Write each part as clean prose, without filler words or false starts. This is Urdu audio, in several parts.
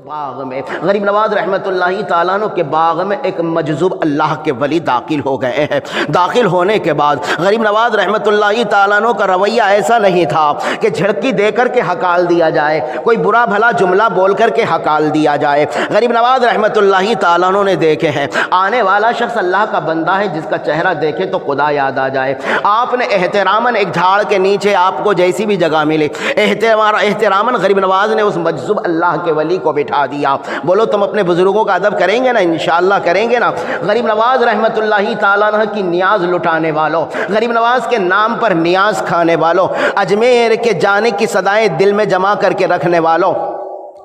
باغ میں غریب نواز رحمۃ اللہ تعالیٰ عنہ کے باغ میں ایک مجذوب اللہ کے ولی داخل ہو گئے ہیں۔ داخل ہونے کے بعد غریب نواز رحمۃ اللہ تعالیٰ عنہ کا رویہ ایسا نہیں تھا کہ جھڑکی دے کر کے ہکال دیا جائے، کوئی برا بھلا جملہ بول کر کے ہکال دیا جائے۔ غریب نواز رحمۃ اللہ تعالیٰ عنہ نے دیکھے ہیں آنے والا شخص اللہ کا بندہ ہے جس کا چہرہ دیکھے تو خدا یاد آ جائے۔ آپ نے احتراماً ایک جھاڑ کے نیچے آپ کو جیسی بھی جگہ ملے احتراماً غریب نواز نے اس مجذوب اللہ کے ولی کو بٹھا دیا۔ بولو تم اپنے بزرگوں کا ادب کریں گے نا؟ انشاءاللہ کریں گے نا۔ غریب نواز رحمۃ اللہ تعالیٰ عنہ کی نیاز لٹانے والوں، غریب نواز کے نام پر نیاز کھانے والوں، اجمیر کے جانے کی صدائیں دل میں جمع کر کے رکھنے والوں،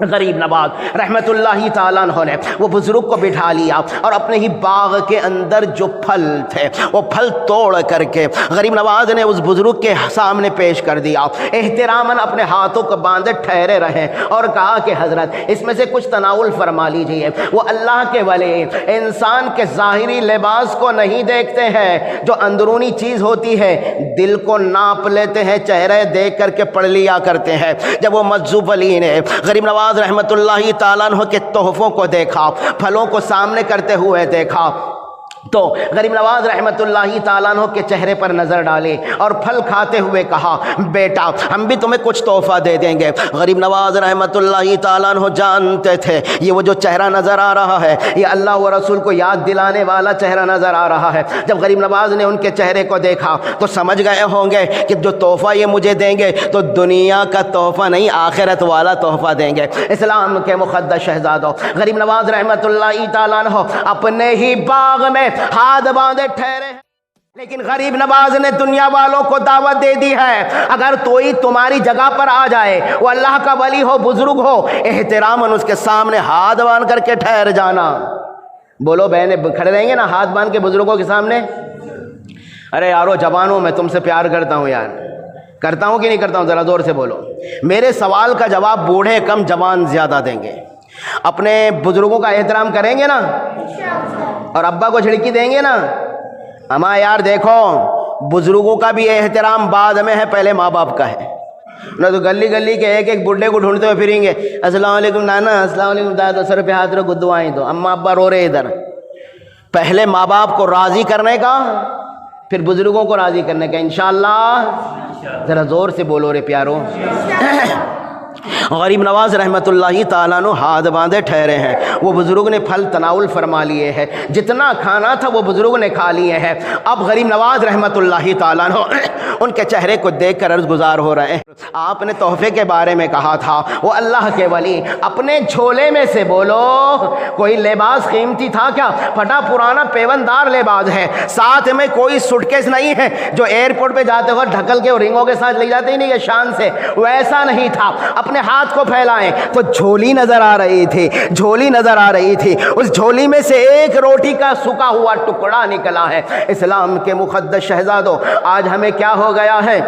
غریب نواز رحمت اللہ تعالیٰ عنہ نے وہ بزرگ کو بٹھا لیا اور اپنے ہی باغ کے اندر جو پھل تھے وہ پھل توڑ کر کے غریب نواز نے اس بزرگ کے سامنے پیش کر دیا۔ احتراماً اپنے ہاتھوں کو باندھے ٹھہرے رہے اور کہا کہ حضرت اس میں سے کچھ تناول فرما لیجئے۔ وہ اللہ کے ولی انسان کے ظاہری لباس کو نہیں دیکھتے ہیں، جو اندرونی چیز ہوتی ہے دل کو ناپ لیتے ہیں، چہرے دیکھ کر کے پڑھ لیا کرتے ہیں۔ جب وہ مجذوب ولی نے غریب نواز رحمت اللہ تعالیٰ عنہ کے تحفوں کو دیکھا، پھلوں کو سامنے کرتے ہوئے دیکھا، تو غریب نواز رحمت اللہ تعالیٰ عنہ کے چہرے پر نظر ڈالی اور پھل کھاتے ہوئے کہا بیٹا ہم بھی تمہیں کچھ تحفہ دے دیں گے۔ غریب نواز رحمت اللہ تعالیٰ عنہ جانتے تھے یہ وہ جو چہرہ نظر آ رہا ہے یہ اللہ و رسول کو یاد دلانے والا چہرہ نظر آ رہا ہے۔ جب غریب نواز نے ان کے چہرے کو دیکھا تو سمجھ گئے ہوں گے کہ جو تحفہ یہ مجھے دیں گے تو دنیا کا تحفہ نہیں آخرت والا تحفہ دیں گے۔ اسلام کے مقدس شہزادوں، غریب نواز رحمت اللہ تعالیٰ عنہ اپنے ہی باغ میں ہاتھ باندھے ٹھہرے ہیں، لیکن غریب نواز نے دنیا والوں کو دعوت دے دی ہے اگر کوئی تمہاری جگہ پر آ جائے، وہ اللہ کا ولی ہو، بزرگ ہو، احتراماً اس کے سامنے ہاتھ باندھ کر کے ٹھہر جانا۔ بولو بہنیں کھڑے رہیں گے نا ہاتھ باندھ کے بزرگوں کے سامنے؟ ارے یارو جوانوں میں تم سے پیار کرتا ہوں یار، کرتا ہوں کہ نہیں کرتا ہوں؟ ذرا زور سے بولو۔ میرے سوال کا جواب بوڑھے کم جوان زیادہ دیں گے۔ اپنے بزرگوں کا احترام کریں گے نا؟ اور ابا کو جھڑکی دیں گے نا؟ اما یار دیکھو بزرگوں کا بھی احترام بعد میں ہے، پہلے ماں باپ کا ہے نہ۔ تو گلی گلی کے ایک ایک بڈھے کو ڈھونڈتے ہوئے پھریں گے، السلام علیکم نانا، السلام علیکم دادا، سر پہ ہاتھ رکھو دعائیں دو، اما ابا رو رہے ادھر۔ پہلے ماں باپ کو راضی کرنے کا، پھر بزرگوں کو راضی کرنے کا، انشاءاللہ۔ ذرا زور سے بولو رے پیارو۔ غریب نواز رحمت اللہ تعالیٰ عنہ ہاتھ باندھے ٹھہرے ہیں، وہ بزرگ نے پھل تناول فرما لیے ہیں، جتنا کھانا تھا وہ بزرگ نے کھا لیے ہیں۔ اب غریب نواز رحمت اللہ تعالیٰ عنہ ان کے چہرے کو دیکھ کر عرض گزار ہو رہے ہیں۔ آپ نے تحفے کے بارے میں کہا تھا، وہ اللہ کے ولی اپنے جھولے میں سے بولو کوئی لباس قیمتی تھا کیا؟ پھٹا پرانا پیوندار لباس ہے، ساتھ میں کوئی سوٹ کیس نہیں ہے جو ایئرپورٹ پہ جاتے وقت ڈھکل کے اور رنگوں کے ساتھ لے جاتے ہی نہیں ہے شان سے، ویسا نہیں تھا۔ اپنے ہاتھ کو پھیلائیں تو جھولی نظر آ رہی تھی، جھولی نظر آ رہی تھی، اس جھولی میں سے ایک روٹی کا سکا ہوا ٹکڑا نکلا ہے۔ اسلام کے مقدس شہزادوں، آج ہمیں کیا ہو گیا ہے؟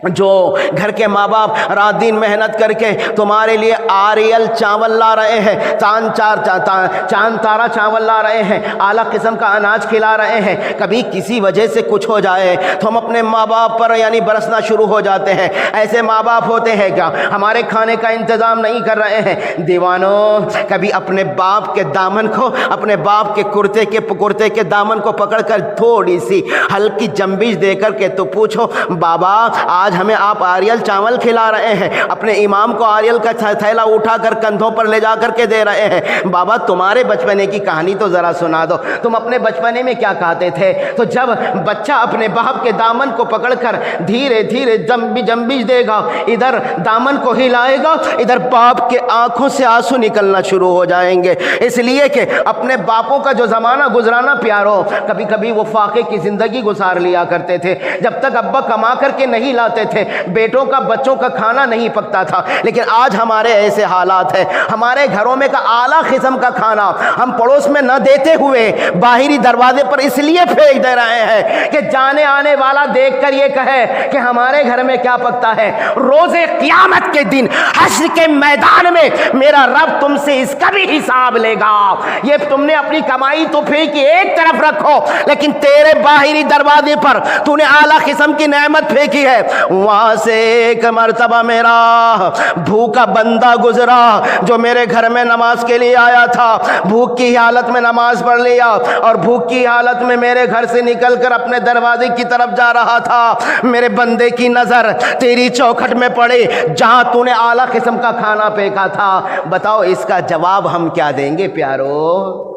جو گھر کے ماں باپ رات دن محنت کر کے تمہارے لیے آریل چاول لا رہے ہیں، چاند تارا چاول لا رہے ہیں، اعلیٰ قسم کا اناج کھلا رہے ہیں، کبھی کسی وجہ سے کچھ ہو جائے تو ہم اپنے ماں باپ پر یعنی برسنا شروع ہو جاتے ہیں۔ ایسے ماں باپ ہوتے ہیں کیا ہمارے کھانے کا انتظام نہیں کر رہے ہیں؟ دیوانوں، کبھی اپنے باپ کے دامن کو، اپنے باپ کے کرتے کے دامن کو پکڑ کر تھوڑی سی ہلکی جنبش دے کر کے تو پوچھو بابا آج ہمیں آپ آریل چاول کھلا رہے ہیں، اپنے امام کو آریل کا تھیلا اٹھا کر کندھوں پر لے جا کر کے دے رہے ہیں، بابا تمہارے بچپنے کی کہانی تو ذرا سنا دو، تم اپنے بچپنے میں کیا کہتے تھے؟ تو جب بچہ اپنے باپ کے دامن کو پکڑ کر دھیرے دھیرے جنبش دے گا، ادھر دامن کو ہلائے گا، ادھر باپ کے آنکھوں سے آنسو نکلنا شروع ہو جائیں گے، اس لیے کہ اپنے باپوں کا جو زمانہ گزرانا پیارو، کبھی کبھی وہ فاقے کی زندگی گزار لیا کرتے تھے، جب تک ابا کما کر کے نہیں لاتے تھے بیٹوں کا بچوں کا کھانا نہیں پکتا تھا۔ لیکن آج ہمارے ایسے حالات ہیں، ہمارے گھروں میں کا اعلیٰ قسم کا کھانا ہم پڑوس میں نہ دیتے ہوئے باہری دروازے پر اس لیے پھینک دے رہے ہیں کہ جانے آنے والا دیکھ کر یہ کہے کہ ہمارے گھر میں کیا پکتا ہے۔ روز قیامت کے دن حشر کے میدان میں میرا رب تم سے اس کا بھی حساب لے گا۔ یہ تم نے اپنی کمائی تو پھینکی ایک طرف رکھو، لیکن تیرے باہری دروازے پر تو نے اعلیٰ قسم کی نعمت پھینکی ہے، وہاں سے ایک مرتبہ میرا بھوکا بندہ گزرا جو میرے گھر میں نماز کے لیے آیا تھا، بھوک کی حالت میں نماز پڑھ لیا اور بھوک کی حالت میں میرے گھر سے نکل کر اپنے دروازے کی طرف جا رہا تھا۔ میرے بندے کی نظر تیری چوکھٹ میں پڑے جہاں تو نے اعلیٰ قسم کا کھانا پھینکا تھا۔ بتاؤ اس کا جواب ہم کیا دیں گے پیارو؟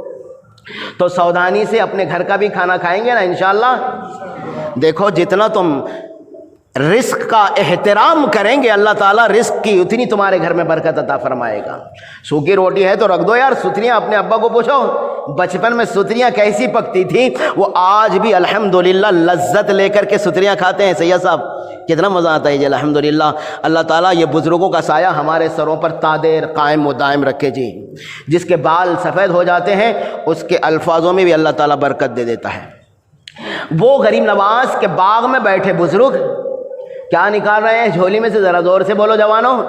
تو سودانی سے اپنے گھر کا بھی کھانا کھائیں گے نا انشاءاللہ۔ دیکھو جتنا تم رزق کا احترام کریں گے اللہ تعالیٰ رزق کی اتنی تمہارے گھر میں برکت عطا فرمائے گا۔ سوکھی روٹی ہے تو رکھ دو یار، ستریاں اپنے ابا کو پوچھو بچپن میں ستریاں کیسی پکتی تھی، وہ آج بھی الحمدللہ لذت لے کر کے ستریاں کھاتے ہیں۔ سید صاحب کتنا مزہ آتا ہے جی الحمدللہ۔ اللہ تعالیٰ یہ بزرگوں کا سایہ ہمارے سروں پر تا دیر قائم و دائم رکھے جی۔ جس کے بال سفید ہو جاتے ہیں اس کے الفاظوں میں بھی اللہ تعالیٰ برکت دے دیتا ہے۔ وہ غریب نواز کے باغ میں بیٹھے بزرگ کیا نکال رہے ہیں جھولی میں سے؟ ذرا زور سے بولو جوانوں۔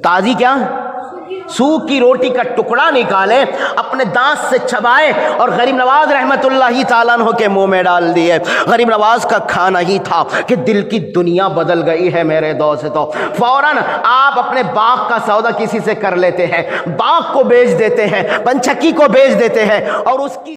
تازی کیا؟ سوکھ کی روٹی کا ٹکڑا نکالے، اپنے دانت سے چبائے اور غریب نواز رحمت اللہ تعالیٰ عنہ کے منہ میں ڈال دیے۔ غریب نواز کا کھانا ہی تھا کہ دل کی دنیا بدل گئی ہے میرے دوستو۔ فوراً آپ اپنے باغ کا سودا کسی سے کر لیتے ہیں، باغ کو بیچ دیتے ہیں، پنچکی کو بیچ دیتے ہیں اور اس کی